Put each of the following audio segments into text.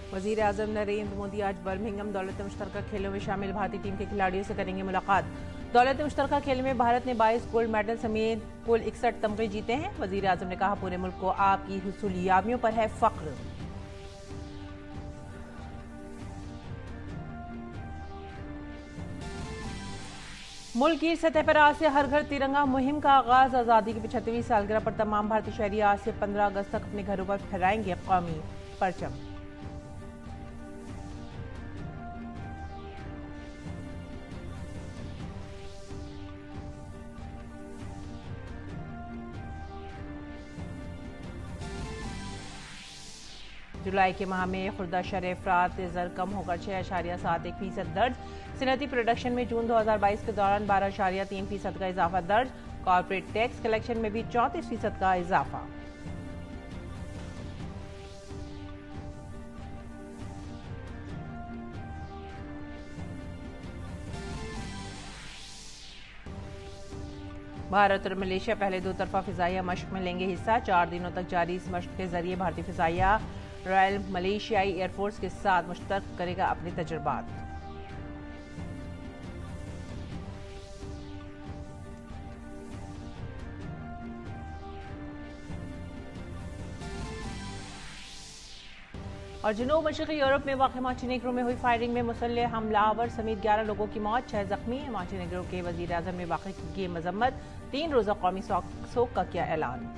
वजीर आजम नरेंद्र मोदी आज बर्मिंघम दौलत मुश्तरका खेलों में शामिल भारतीय टीम के खिलाड़ियों से करेंगे मुलाकात। दौलत मुश्तरका खेल में भारत ने 22 गोल्ड मेडल समेत कुल 61 तमगे जीते हैं। वजीर आजम ने कहा, पूरे मुल्क को आपकी हुसूलियाबियों पर है फख्र। मुल्क की सतह पर आज से हर घर तिरंगा मुहिम का आगाज। आजादी की 75वीं सालगिरह पर तमाम भारतीय शहरी आज से 15 अगस्त तक अपने घरों पर फहराएंगे कौमी परचम। जुलाई के माह में खुर्दा शरह अफराद ज़र कम होकर 6.71% दर्ज। सनती प्रोडक्शन में जून 2022 के दौरान 12.3% का इजाफा दर्ज। कॉर्पोरेट टैक्स कलेक्शन में भी 34% का इजाफा। भारत और मलेशिया पहले दो तरफा फिजाइया मशक में लेंगे हिस्सा। 4 दिनों तक जारी इस मशक के जरिए भारतीय फिजाइया रॉयल मलेशियाई एयरफोर्स के साथ मुश्तरक करेगा अपने तजुर्बात। और जनूब मशरक़ी यूरोप में वाक़ मॉन्टेनेग्रो में हुई फायरिंग में मुसल्लह हमलावर समेत 11 लोगों की मौत, 6 जख्मी। मॉन्टेनेग्रो के वज़ीर आज़म ने वाक़े की मजम्मत। 3 रोज़ा कौमी शोक का किया ऐलान।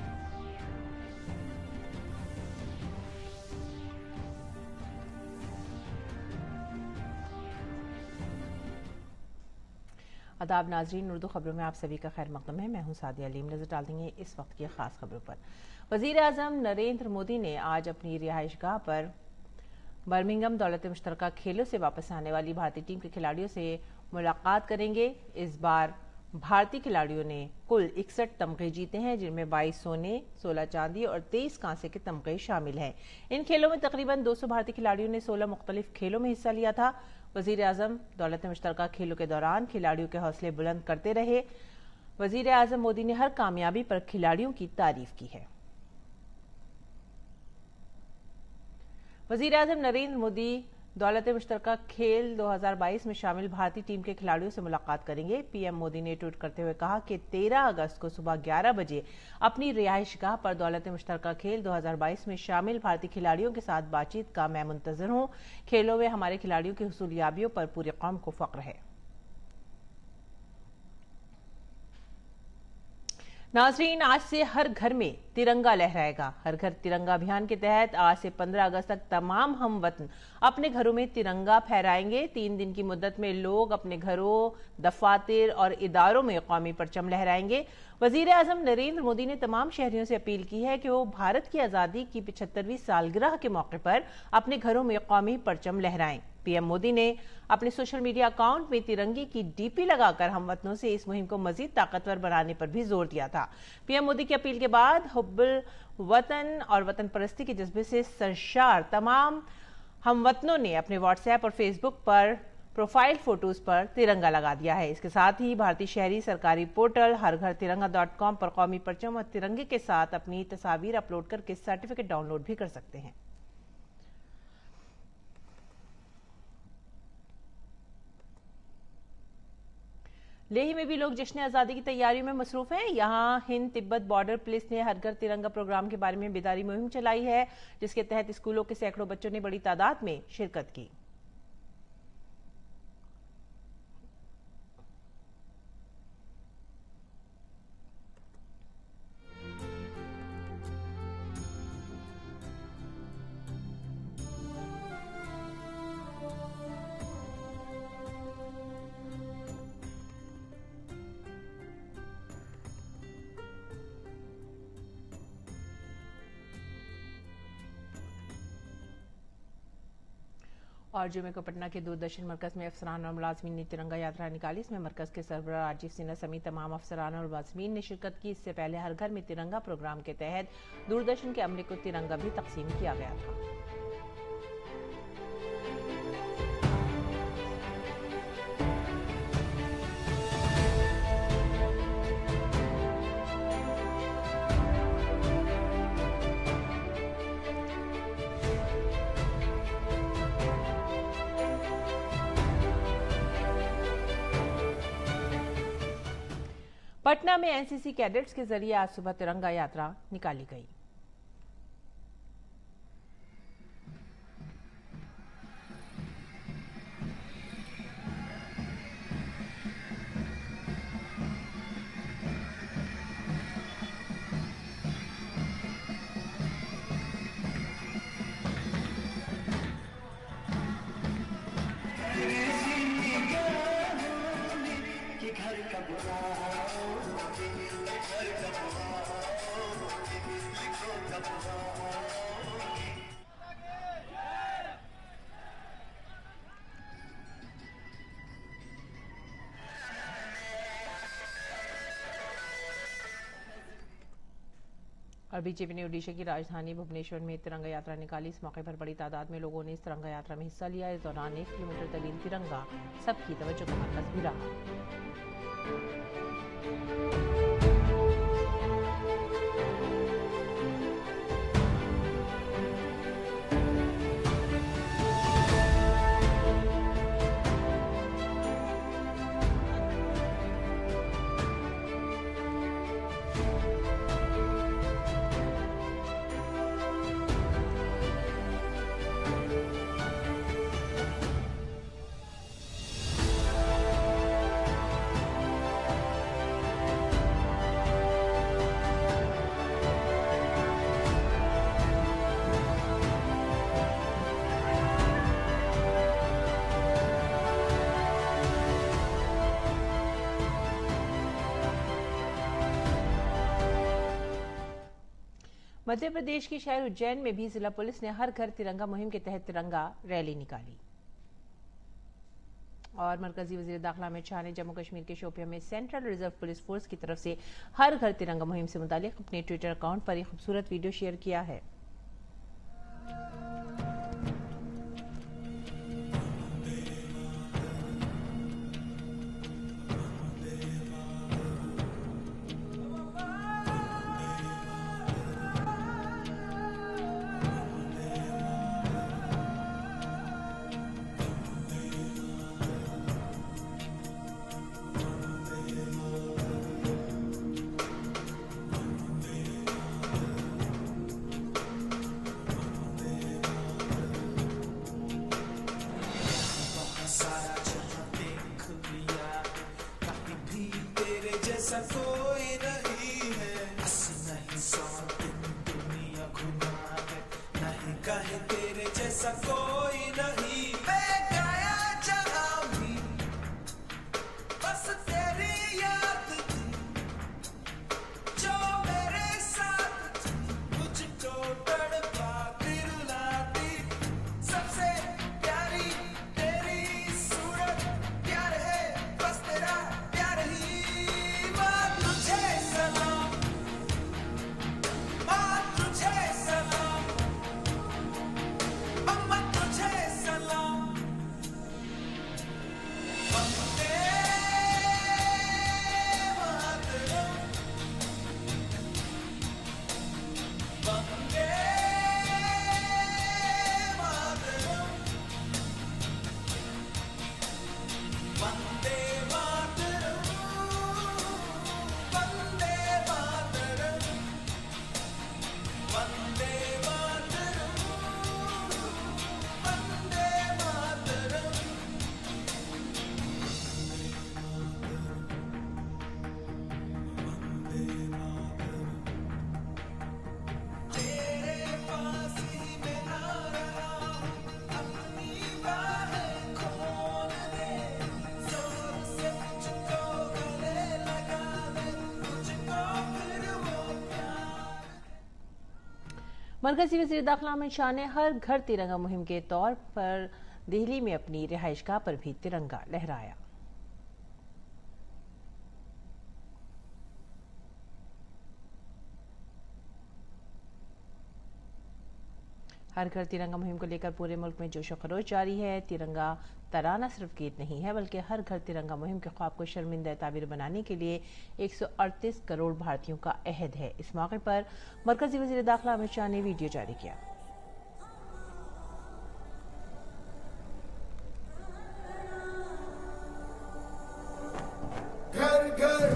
आदाब नाजरीन, उर्दू खबरों में आप सभी का खैर मकदम है। मैं हूं सादिया अलीम। नजर डाल देंगे इस वक्त की खास खबरों पर। वजीर आजम नरेंद्र मोदी ने आज अपनी रिहाइशगाह पर बर्मिंघम दौलत मुश्तरका खेलों से वापस आने वाली भारतीय टीम के खिलाड़ियों से मुलाकात करेंगे। इस बार भारतीय खिलाड़ियों ने कुल 61 तमगे जीते हैं, जिनमें 22 सोने, 16 चांदी और 23 कांसे के तमगे शामिल हैं। इन खेलों में तकरीबन 200 भारतीय खिलाड़ियों ने 16 मुख्तलिफ खेलों में हिस्सा लिया था। वजीर आजम दौलत मुश्तरका खेलों के दौरान खिलाड़ियों के हौसले बुलंद करते रहे। वजीर आजम मोदी ने हर कामयाबी पर खिलाड़ियों की तारीफ की है। वजीर आजम नरेंद्र मोदी दौलत मुश्तरका खेल 2022 में शामिल भारतीय टीम के खिलाड़ियों से मुलाकात करेंगे। पीएम मोदी ने ट्वीट करते हुए कहा कि 13 अगस्त को सुबह 11 बजे अपनी रिहाइशगाह पर दौलत मुश्तरका खेल 2022 में शामिल भारतीय खिलाड़ियों के साथ बातचीत का मैं मुंतजर हूं। खेलों में हमारे खिलाड़ियों की हुसूलियाबियों पर पूरी कौम को फख्र है। नाजरीन, आज से हर घर में तिरंगा लहराएगा। हर घर तिरंगा अभियान के तहत आज से 15 अगस्त तक तमाम हम वतन अपने घरों में तिरंगा फहराएंगे। 3 दिन की मुद्दत में लोग अपने घरों, दफातर और इदारों में कौमी परचम लहराएंगे। वजीर आजम नरेंद्र मोदी ने तमाम शहरियों से अपील की है कि वो भारत की आजादी की 75वीं सालगिरह के मौके पर अपने घरों में कौमी परचम लहराएं। पीएम मोदी ने अपने सोशल मीडिया अकाउंट में तिरंगे की डीपी लगाकर हमवतनों से इस मुहिम को मजीद ताकतवर बनाने पर भी जोर दिया था। पीएम मोदी की अपील के बाद हुब्बुल वतन और वतन परस्ती के जज्बे से सरशार तमाम हमवतनों ने अपने व्हाट्सएप और फेसबुक पर प्रोफाइल फोटोज पर तिरंगा लगा दिया है। इसके साथ ही भारतीय शहरी सरकारी पोर्टल हरघरतिरंगा.com पर कौमी परचम और तिरंगे के साथ अपनी तस्वीर अपलोड करके सर्टिफिकेट डाउनलोड भी कर सकते हैं। लेह में भी लोग जश्न आज़ादी की तैयारियों में मसरूफ हैं। यहाँ हिंद तिब्बत बॉर्डर पुलिस ने हर घर तिरंगा प्रोग्राम के बारे में बेदारी मुहिम चलाई है, जिसके तहत स्कूलों के सैकड़ों बच्चों ने बड़ी तादाद में शिरकत की। और जुमे को पटना के दूरदर्शन मरकज में अफसरान और मुलाजमीन ने तिरंगा यात्रा निकाली। इसमें मरकज के सरबराह राजीव सिन्हा समेत तमाम अफसरान और मुलाजमीन ने शिरकत की। इससे पहले हर घर में तिरंगा प्रोग्राम के तहत दूरदर्शन के अमले को तिरंगा भी तकसीम किया गया था। पटना में एनसीसी कैडेट्स के जरिए आज सुबह तिरंगा यात्रा निकाली गई। और बीजेपी ने ओडिशा की राजधानी भुवनेश्वर में तिरंगा यात्रा निकाली। इस मौके पर बड़ी तादाद में लोगों ने इस तिरंगा यात्रा में हिस्सा लिया। इस दौरान 1 किलोमीटर तवील तिरंगा सबकी तवज्जो का मरकज भी रहा। मध्य प्रदेश के शहर उज्जैन में भी जिला पुलिस ने हर घर तिरंगा मुहिम के तहत तिरंगा रैली निकाली। और मरकजी वजीर दाखिला अमित शाह ने जम्मू कश्मीर के शोपियां में सेंट्रल रिजर्व पुलिस फोर्स की तरफ से हर घर तिरंगा मुहिम से मुतालिक अपने ट्विटर अकाउंट पर एक खूबसूरत वीडियो शेयर किया है। कोई नहीं है, नहीं 100 दिन दुनिया घुमा है, नहीं कहे तेरे जैसा कोई नहीं। मैं गाया चला भी बस तेरी याद थी, जो मेरे साथ थी, मुझको तड़पाती रुलाती। सबसे प्यारी तेरी सूरत, प्यार है बस तेरा प्यार ही। मरकजी वज़ीर दाखिला अमित शाह ने हर घर तिरंगा मुहिम के तौर पर दिल्ली में अपनी रिहाइशगाह पर भी तिरंगा लहराया। हर घर तिरंगा मुहिम को लेकर पूरे मुल्क में जोशो खरोश जारी है। तिरंगा तराना सिर्फ गीत नहीं है, बल्कि हर घर तिरंगा मुहिम के ख्वाब को शर्मिंदा ताबीर बनाने के लिए 138 करोड़ भारतीयों का अहद है। इस मौके पर मरकजी वज़ीर दाखिला अमित शाह ने वीडियो जारी किया। घर घर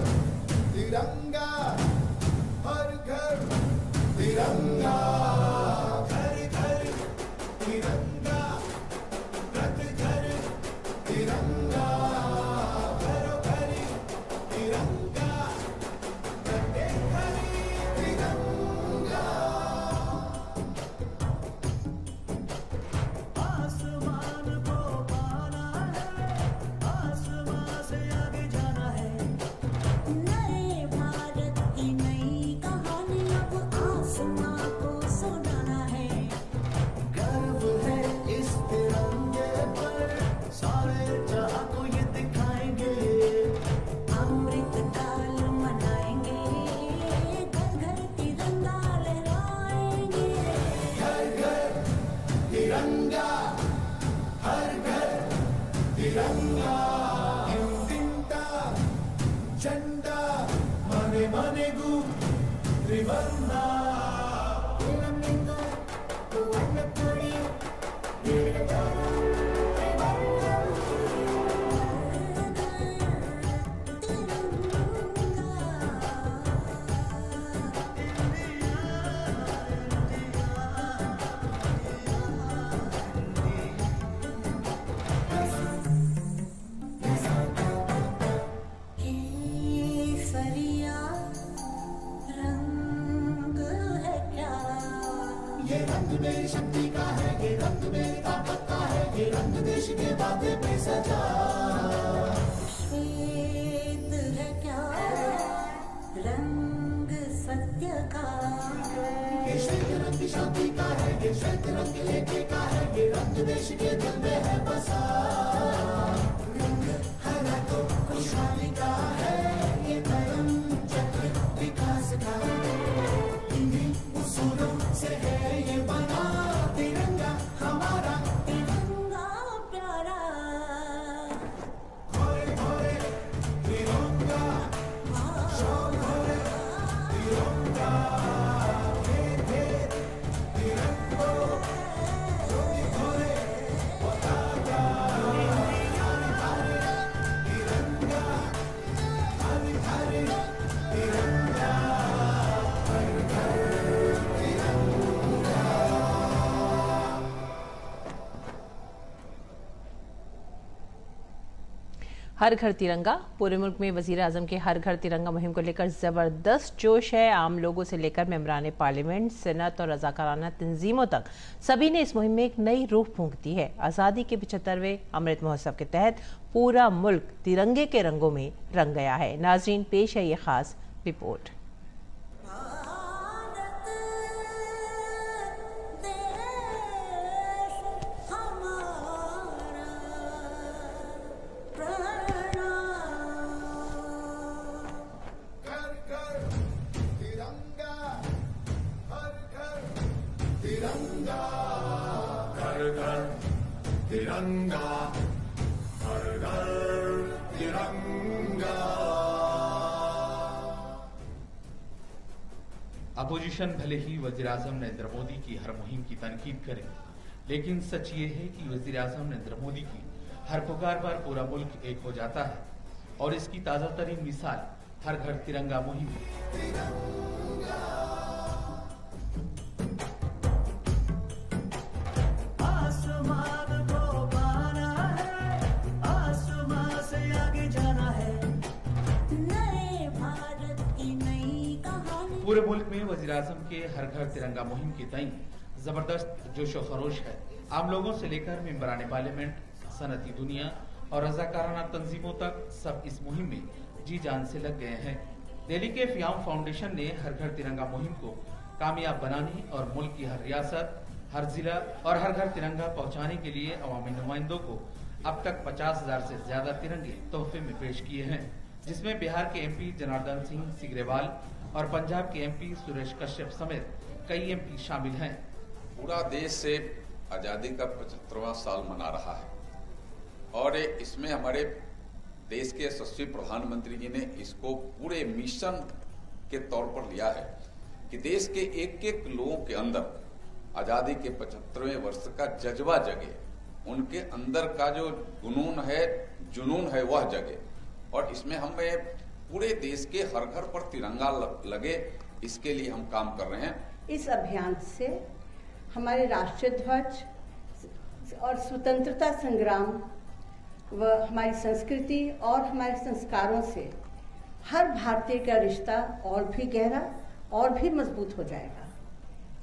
तिरंगा, हर घर तिरंगा, इंटिंटा झंडा, मने मने गु त्रिवर्णा. ये रंग मेरी शक्ति का है, ये रंग मेरी ताकत का है, ये रंग देश के वादे पे सजा. श्वेत है क्या रंग सत्य का, ये श्वेत रंग शांति का है, ये श्वेत रंग लेके का है, ये रंग देश के दिल में है बसा. रंग हरा तो खुशहाली का है, ये धर्म चक्र विकास का. इन्हीं उसूलों से है ये बना तिरंगा हमारा, तिरंगा प्यारा. घोरे घोरे तिरंगा, शोर घोरे तिरंगा, घेर घेर तिरंगो, घोरे घोरे पताका. हरे हरे तिरंगा, हरे हरे तिरंगा, हर घर हर घर तिरंगा. पूरे मुल्क में वजीर आजम के हर घर तिरंगा मुहिम को लेकर जबरदस्त जोश है. आम लोगों से लेकर मेंबरान पार्लियामेंट, सेनेट और रजाकाराना तंजीमों तक सभी ने इस मुहिम में एक नई रूह फूंक दी है. आज़ादी के 75वें अमृत महोत्सव के तहत पूरा मुल्क तिरंगे के रंगों में रंग गया है. नाजरीन, पेश है ये खास रिपोर्ट. तिरंगा, हर घर तिरंगा, हर घर तिरंगा. अपोजिशन भले ही वजीर आजम नरेंद्र मोदी की हर मुहिम की तनकीद करे, लेकिन सच ये है कि वजीर आजम नरेंद्र मोदी की हर पुकार पर पूरा मुल्क एक हो जाता है. और इसकी ताजा तरीन मिसाल हर घर तिरंगा मुहिम है. पूरे मुल्क में वजीर आजम के हर घर तिरंगा मुहिम की तई जबरदस्त जोशो खरोश है. आम लोगों से लेकर मेंबरान पार्लियामेंट, सनती दुनिया और रजाकाराना तंजीमों तक सब इस मुहिम में जी जान से लग गए हैं. दिल्ली के फ़ियाम फाउंडेशन ने हर घर तिरंगा मुहिम को कामयाब बनाने और मुल्क की हर रियासत, हर जिला और हर घर तिरंगा पहुंचाने के लिए अवामी नुमाइंदों को अब तक 50,000 से ज्यादा तिरंगे तोहफे में पेश किए हैं, जिसमें बिहार के MP जनार्दन सिंह सिग्रीवाल और पंजाब के MP सुरेश कश्यप समेत कई MP शामिल हैं. पूरा देश से आजादी का 75वां साल मना रहा है और इसमें हमारे देश के यशस्वी प्रधानमंत्री जी ने इसको पूरे मिशन के तौर पर लिया है कि देश के एक एक लोगों के अंदर आजादी के 75वें वर्ष का जज्बा जगे, उनके अंदर का जो जुनून है वह जगे. और इसमें हमें पूरे देश के हर घर पर तिरंगा लगे, इसके लिए हम काम कर रहे हैं. इस अभियान से हमारे राष्ट्रीय ध्वज और स्वतंत्रता संग्राम व हमारी संस्कृति और हमारे संस्कारों से हर भारतीय का रिश्ता और भी गहरा और भी मजबूत हो जाएगा.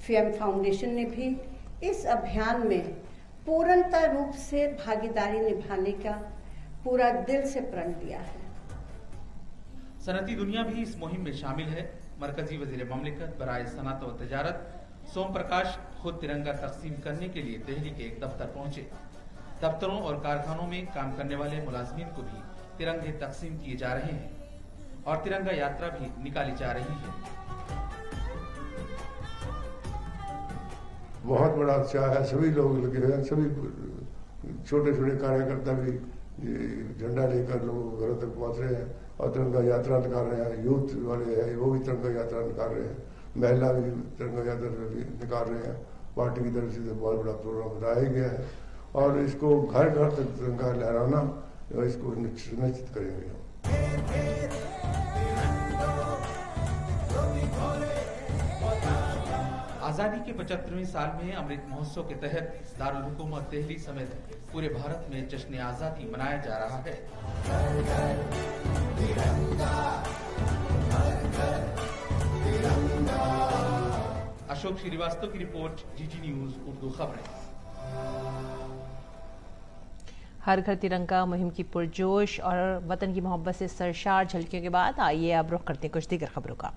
फ़ियाम फाउंडेशन ने भी इस अभियान में पूर्णतः रूप से भागीदारी निभाने का पूरा दिल से प्रण लिया है. सनती दुनिया भी इस मुहिम में शामिल है. मरकजी वजीर ममलिकत बराए सनत व तजारत सोम प्रकाश खुद तिरंगा तकसीम करने के लिए दिल्ली के एक दफ्तर पहुंचे. दफ्तरों और कारखानों में काम करने वाले मुलाजमीन को भी तिरंगे तकसीम किए जा रहे हैं और तिरंगा यात्रा भी निकाली जा रही है. बहुत बड़ा उत्साह है, सभी लोग लगे हुए हैं, सभी छोटे छोटे कार्यकर्ता भी झंडा लेकर लोगों के घरों तक पहुंच रहे हैं और तिरंगा यात्रा निकाल रहे हैं। यूथ वाले हैं वो भी तिरंगा यात्रा निकाल रहे हैं, महिला भी तिरंगा यात्रा निकाल रहे हैं। पार्टी की तरफ से तो बहुत बड़ा प्रोग्राम बनाया गया है और इसको घर घर तक तिरंगा लहराना इसको सुनिश्चित करेंगे। आजादी के 75वें साल में अमृत महोत्सव के तहत दारुल हुकूमत दिल्ली समेत पूरे भारत में जश्न आजादी मनाया जा रहा है। अशोक श्रीवास्तव की रिपोर्ट, जीटी न्यूज उर्दू खबरें। हर घर तिरंगा मुहिम की पुरजोश और वतन की मोहब्बत से सरशार झलकियों के बाद आइए अब रुख करते हैं कुछ दीगर खबरों का।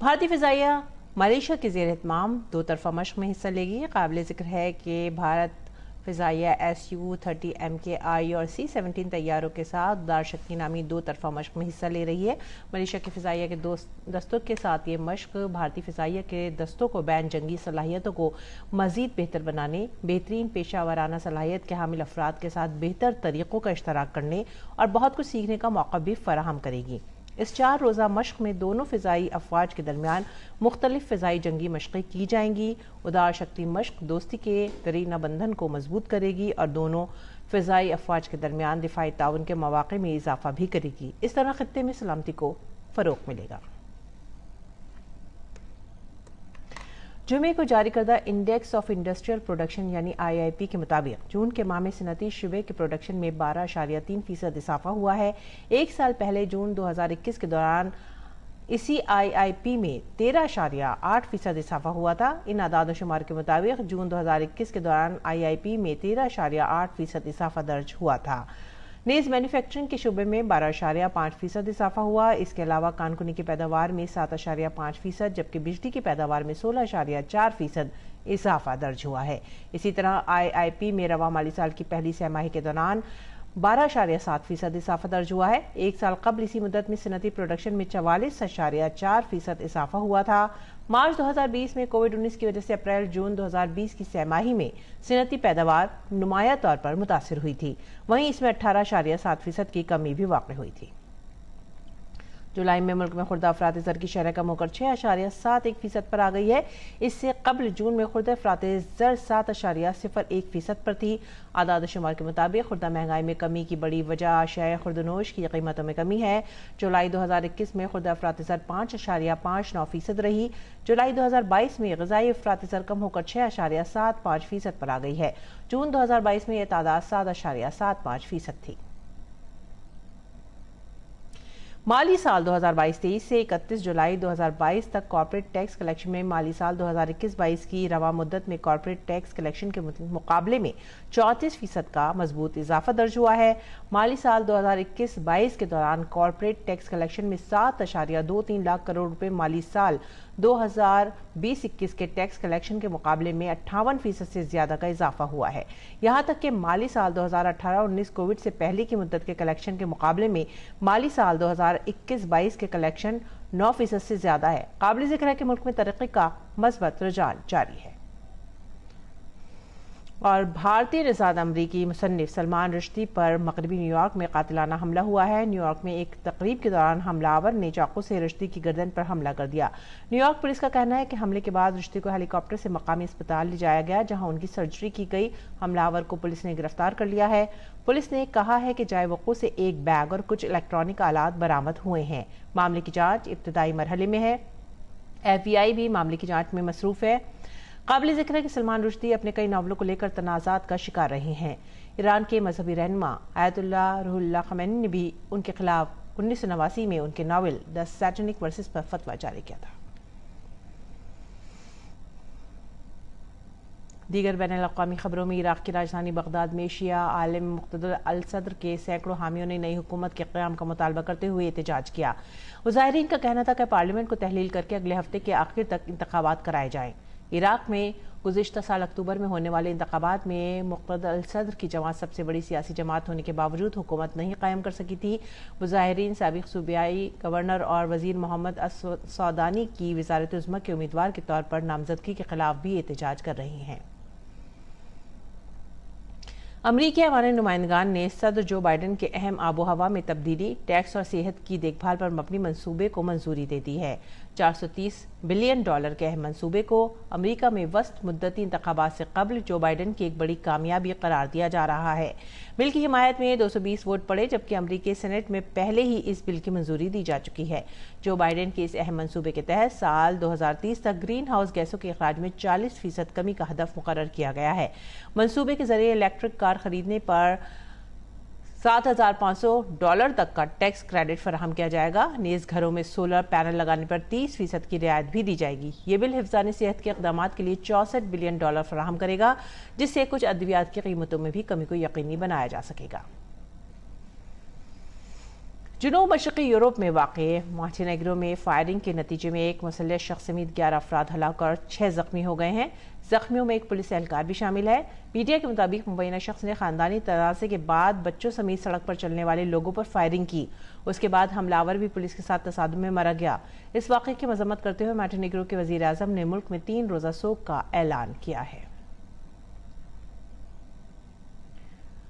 भारतीय फिजाइया मलेशिया के ज़ेर एहतमाम 2 तरफ़ा मशक़ में हिस्सा लेगी। काबिल ज़िक्र है कि भारत फिजाइया SU-30 MKI और C-17 तैयारों के साथ उदार शक्ति नामी 2 तरफ़ा मशक़ में हिस्सा ले रही है। मलेशिया के फिजाइया के दस्तों के साथ ये मशक़ भारतीय फिजाइया के दस्तों को बैन जंगी सलाहियतों को मज़ीद बेहतर बनाने, बेहतरीन पेशा वराना सलाहियत के हामिल अफराद के साथ बेहतर तरीक़ों का इश्तराक करने और बहुत कुछ सीखने का मौका भी फराहम करेगी। इस 4 रोज़ा मशक़ में दोनों फ़िज़ाई अफ़वाज के दरमियान मुख्तलिफ फ़िज़ाई जंगी मशक़ें की जाएंगी। उदार शक्ति मशक़ दोस्ती के दरीना बंधन को मजबूत करेगी और दोनों फ़िज़ाई अफ़वाज के दरमियान दिफाई ताउन के मौक़े में इजाफा भी करेगी। इस तरह खित्ते में सलामती को फ़रोग़ मिलेगा। जुमे को जारी करदा इंडेक्स ऑफ इंडस्ट्रियल प्रोडक्शन यानी IIP के मुताबिक जून के माह में सनती शुबे के प्रोडक्शन में 12.3% इजाफा हुआ है। एक साल पहले जून 2021 के दौरान इसी IIP में 13.8% इजाफा हुआ था। इन आदाद शुमार के मुताबिक जून 2021 के दौरान IIP में 13.8% इजाफा दर्ज हुआ था। नेज मैन्युफैक्चरिंग के शुबे में 12.5% इजाफा हुआ। इसके अलावा कानकुनी की पैदावार में 7.5%, जबकि बिजली की पैदावार में 16.4% इजाफा दर्ज हुआ है। इसी तरह IIP में रवा माली साल की पहली छमाही के दौरान 12.7% इजाफा दर्ज हुआ है। एक साल कबल इसी मुद्दत में सनती प्रोडक्शन में 44.4% इजाफा हुआ था। मार्च 2020 में कोविड-19 की वजह से अप्रैल जून 2020 की छमाही में सनती पैदावार नुमाया तौर पर मुतासिर हुई थी। वहीं इसमें 18.7% की कमी भी वाक़ हुई थी। जुलाई में मुल्क में खुर्दा अफरात ज़र की शरह कम होकर 6.71% पर आ गई है। इससे कबल जून में खुर्दा अफरात ज़र 7.01% पर थी। आदाद शुमार के मुताबिक खुर्दा महंगाई में कमी की बड़ी वजह आशाए खुर्दनोश की कीमतों में कमी है। जुलाई 2021 में खुर्दा अफरात ज़र 5.59% रही। जुलाई 2022 में ग़िज़ाई अफरात ज़र कम होकर 6.75% पर आ गई है। जून 2022 में यह तादाद 7.75% थी। माली साल 2022-23 से 31 जुलाई 2022 तक कॉर्पोरेट टैक्स कलेक्शन में माली साल 2021-22 की रवा मुद्दत में कॉर्पोरेट टैक्स कलेक्शन के मुकाबले में 34% का मजबूत इजाफा दर्ज हुआ है। माली साल 2021-22 के दौरान कॉर्पोरेट टैक्स कलेक्शन में 7.23 लाख करोड़ रुपए माली साल 2020-21 के टैक्स कलेक्शन के मुकाबले में 58% से ज्यादा का इजाफा हुआ है। यहाँ तक कि माली साल 2018-19 कोविड से पहले की मुद्दत के कलेक्शन के मुकाबले में माली साल 2021-22 के कलेक्शन 9% से ज्यादा है। काबिल जिक्र है कि मुल्क में तरक्की का मस्बत रुझान जारी है। और भारतीय निज़ाद अमरीकी मुसन्निफ सलमान रुश्दी पर मगरबी न्यूयॉर्क में कातिलाना हमला हुआ है। न्यूयॉर्क में एक तकरीब के दौरान हमलावर ने चाकू से रुश्दी की गर्दन पर हमला कर दिया। न्यूयॉर्क पुलिस का कहना है कि हमले के बाद रुश्दी को हेलीकॉप्टर से मकामी अस्पताल ले जाया गया, जहां उनकी सर्जरी की गई। हमलावर को पुलिस ने गिरफ्तार कर लिया है। पुलिस ने कहा है कि जाए वक़ूअ से एक बैग और कुछ इलेक्ट्रॉनिक आलात बरामद हुए हैं। मामले की जाँच इब्तदाई मरहले में है। FBI भी मामले की जाँच में मसरूफ है। काबिल जिक्र है कि सलमान रुश्दी अपने कई नावलों को लेकर तनाज़ात का शिकार रहे हैं। ईरान के मजहबी रहनुमा आयतुल्लाह रूहुल्लाह ख़मैनी ने भी उनके खिलाफ 1989 में उनके नावल द सैटनिक वर्सेस पर फतवा जारी किया था। दीगर बैनुल अक़वामी खबरों में इराक़ की राजधानी बगदाद में शिया आलिम मुक़्तदर अल सद्र के सैकड़ों हामियों ने नई हुकूमत के क़याम का मुतालबा करते हुए एहतजाज किया। मुज़ाहिरीन का कहना था कि पार्लियामेंट को तहलील करके अगले हफ्ते के आखिर तक इंतखाबात कराए जाएं। इराक में गुज़िश्ता साल अक्टूबर में होने वाले इंतखाबात में मुक़्तदल सदर की जमात सबसे बड़ी सियासी जमात होने के बावजूद हुकूमत नहीं कायम कर सकी थी। मुज़ाहिरीन साबिक़ सूबाई गवर्नर और वज़ीर मोहम्मद असौदानी की वज़ारत उज़्मा के उम्मीदवार के तौर पर नामजदगी के खिलाफ भी एहतजाज कर रही हैं। अमरीकी ऐवान नुमाइंदगान ने सदर जो बाइडन के अहम आबो हवा में तब्दीली, टैक्स और सेहत की देखभाल पर मबनी मंसूबे को मंजूरी दे दी है। $430 बिलियन के अहम मंसूबे को अमरीका में वस्त मुद्दती इंतखाबात से कबल जो बाइडन की एक बड़ी कामयाबी करार दिया जा रहा है। बिल की हिमायत में 220 वोट पड़े, जबकि अमरीकी सेनेट में पहले ही इस बिल की मंजूरी दी जा चुकी है। जो बाइडन के इस अहम मंसूबे के तहत साल 2030 तक ग्रीन हाउस गैसों के अखराज में 40% कमी का हदफ मुकर्रर किया गया है। मंसूबे के जरिए इलेक्ट्रिक कार खरीदने पर $7,500 तक का टैक्स क्रेडिट फराहम किया जाएगा। नीज घरों में सोलर पैनल लगाने पर 30% की रियायत भी दी जाएगी। ये बिल हिफ्ज़ान सेहत के इक़दाम के लिए $64 बिलियन फराहम करेगा, जिससे कुछ अद्वियात की कीमतों में भी कमी को यकीनी बनाया जा सकेगा। जुनूब मशरक़ी यूरोप में वाक़े मॉन्टेनेग्रो में फायरिंग के नतीजे में एक मुसल्लह शख्स समेत 11 अफराद हलाक और 6 जख्मी हो गए हैं। जख्मियों में एक पुलिस एहलकार भी शामिल है। मीडिया के मुताबिक मुबैना शख्स ने खानदानी तनाज़े के बाद बच्चों समेत सड़क पर चलने वाले लोगों पर फायरिंग की। उसके बाद हमलावर भी पुलिस के साथ तसादुम में मारा गया। इस वाक़े की मजम्मत करते हुए मॉन्टेनेग्रो के वज़ीर आज़म ने मुल्क में 3 रोज़ा सोग का ऐलान किया है।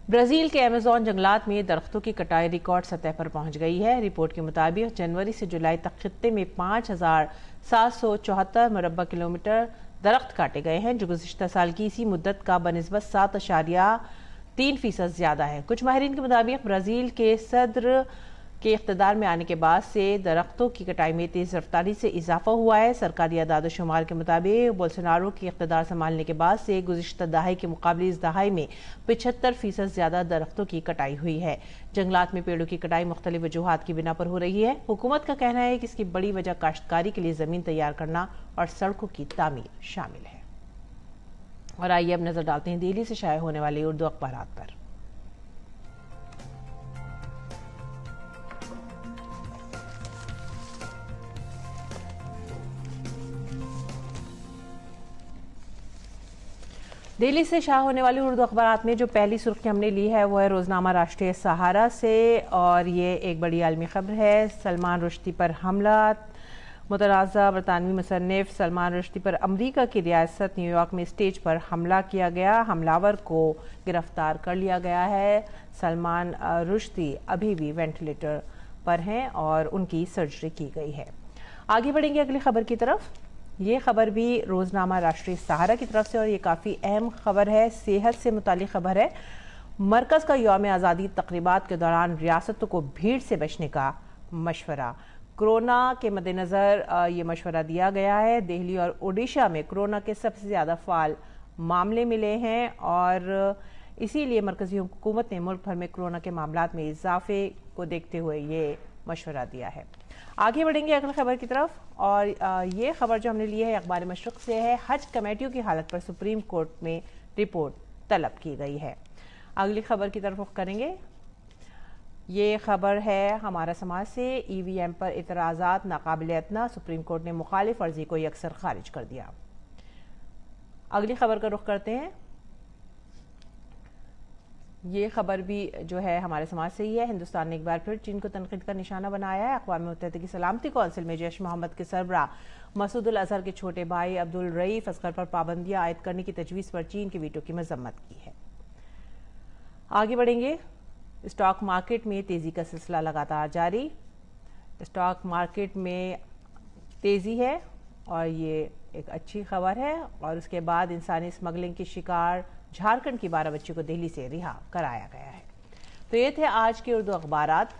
ब्राज़ील के अमेज़न जंगलात में दरख्तों की कटाई रिकॉर्ड सतह पर पहुंच गई है। रिपोर्ट के मुताबिक जनवरी से जुलाई तक खित्ते में 5,774 मुरब्बा किलोमीटर दरख्त काटे गए हैं, जो गुज़िश्ता साल की इसी मुद्दत का बनिस्बत 7.3% ज्यादा है। कुछ माहिरीन के मुताबिक ब्राज़ील के सदर के इख्तिदार में आने के बाद से दरख्तों की कटाई में तेज रफ्तारी से इजाफा हुआ है। सरकारी आदाद-ओ-शुमार के मुताबिक बोल्सोनारो की इख्तिदार संभालने के बाद से गुज़िश्ता दहाई के मुकाबले इस दहाई में 75% ज्यादा दरख्तों की कटाई हुई है। जंगलात में पेड़ों की कटाई मुख्तलिफ वजूहात की बिना पर हो रही है। हुकूमत का कहना है कि इसकी बड़ी वजह काश्तकारी के लिए जमीन तैयार करना और सड़कों की तामीर शामिल है। और आइए अब नजर डालते हैं दिल्ली से शाया होने वाले उर्दू अखबारात पर। दिल्ली से शाया होने वाली उर्दू अखबारात में जो पहली सुर्खी हमने ली है वो है रोजनामा राष्ट्रीय सहारा से, और ये एक बड़ी आलमी खबर है। सलमान रुश्दी पर हमला, मुतनाज़ा बरतानवी मुसन्निफ सलमान रुश्दी पर अमरीका की रियासत न्यूयॉर्क में स्टेज पर हमला किया गया। हमलावर को गिरफ्तार कर लिया गया है। सलमान रुश्दी अभी भी वेंटिलेटर पर हैं और उनकी सर्जरी की गई है। आगे बढ़ेंगे अगली खबर की तरफ। ये खबर भी रोजनामा राष्ट्रीय सहारा की तरफ से, और ये काफ़ी अहम खबर है, सेहत से मुतालिक खबर है। मरकज़ का यौम आज़ादी तक़रीबात के दौरान रियासतों को भीड़ से बचने का मशवरा। कोरोना के मद्देनज़र ये मशवरा दिया गया है। दिल्ली और ओडिशा में कोरोना के सबसे ज़्यादा फ़ाल मामले मिले हैं और इसीलिए मरकज़ी हुकूमत ने मुल्क भर में कोरोना के मामलात में इजाफे को देखते हुए ये मशवरा दिया है। आगे बढ़ेंगे अगली खबर की तरफ, और ये खबर जो हमने ली है अखबार मशरक़ से है। हज कमेटियों की हालत पर सुप्रीम कोर्ट में रिपोर्ट तलब की गई है। अगली खबर की तरफ रुख करेंगे। ये खबर है हमारा समाज से। EVM पर इतराज़ात नाकाबिल अतना, सुप्रीम कोर्ट ने मुखालिफ अर्जी को यकसर खारिज कर दिया। अगली खबर का रुख करते हैं। ये खबर भी जो है हमारे समाज से ही है। हिंदुस्तान ने एक बार फिर चीन को तनकीद का निशाना बनाया है। अक़वाम मुत्तहिदा की सलामती कौंसिल में जैश मोहम्मद के सरबराह मसूद अज़हर के छोटे भाई अब्दुल रईफ असगर पर पाबंदियां आयद करने की तजवीज़ पर चीन के वीटो की मजम्मत की है। आगे बढ़ेंगे। स्टॉक मार्केट में तेजी का सिलसिला लगातार जारी। स्टॉक मार्केट में तेजी है और ये एक अच्छी खबर है। और उसके बाद इंसानी स्मगलिंग की शिकार झारखंड की 12 बच्चियों को दिल्ली से रिहा कराया गया है। तो ये थे आज के उर्दू अखबारात,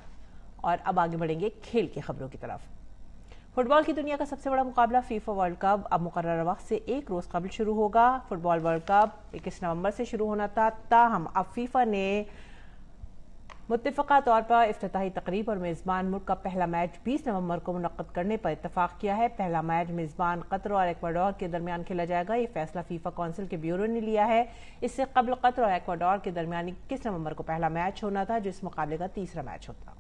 और अब आगे बढ़ेंगे खेल की खबरों की तरफ। फुटबॉल की दुनिया का सबसे बड़ा मुकाबला फीफा वर्ल्ड कप अब मुकर्रर वक्त से एक रोज कबल शुरू होगा। फुटबॉल वर्ल्ड कप 21 नवंबर से शुरू होना था, ताहम अब फीफा ने मुत्तफ़क़ा तौर पर इफ्तिताही तकरीब और मेज़बान मुल्क का पहला मैच 20 नवंबर को मुनक़्क़द करने पर इत्तफ़ाक़ किया है। पहला मैच मेज़बान कतर और एक्वाडोर के दरमियान खेला जाएगा। ये फैसला फीफा कौंसिल के ब्यूरो ने लिया है। इससे कबल कतर और एक्वाडोर के दरमियान 21 नवंबर को पहला मैच होना था, जो इस मुकाबले का तीसरा मैच होता।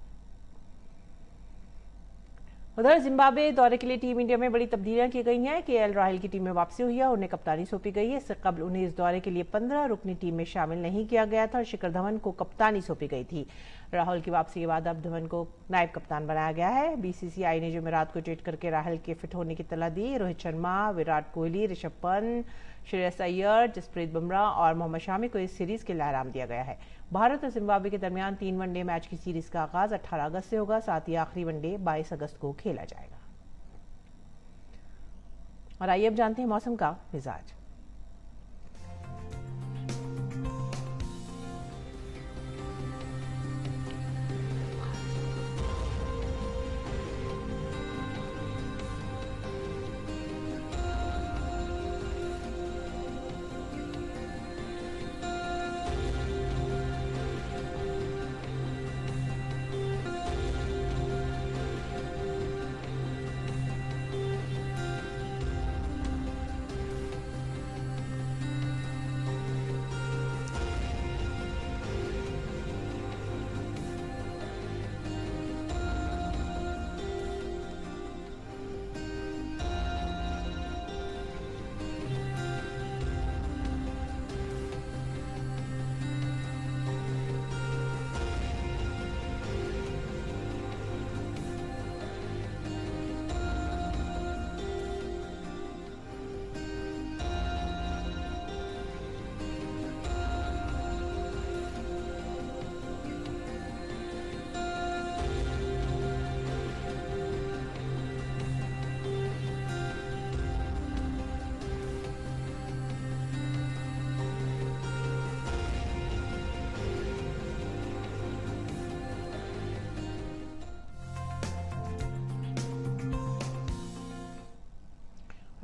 उधर जिम्बाब्वे दौरे के लिए टीम इंडिया में बड़ी तब्दीलियां की गई हैं। केएल राहुल की टीम में वापसी हुई है, उन्हें कप्तानी सौंपी गई है। इससे कबल उन्हें इस दौरे के लिए 15 रुकनी टीम में शामिल नहीं किया गया था और शिखर धवन को कप्तानी सौंपी गई थी। राहुल की वापसी के बाद अब धवन को नायब कप्तान बनाया गया है। बीसीसीआई ने जुमेरात को ट्वीट करके राहुल के फिट होने की तला दी। रोहित शर्मा, विराट कोहली, ऋषभ पंत, श्रेयस अय्यर, जसप्रीत बुमराह और मोहम्मद शामी को इस सीरीज के लिए आराम दिया गया है। भारत और जिम्बाब्वे के दरमियान 3 वनडे मैच की सीरीज का आगाज 18 अगस्त से होगा। साथ ही आखिरी वनडे 22 अगस्त को खेला जाएगा। और आइए अब जानते हैं मौसम का मिजाज।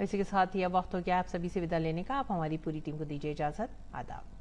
इसी के साथ ही अब वक्त हो गया आप सभी से विदा लेने का। आप हमारी पूरी टीम को दीजिए इजाजत। आदाब।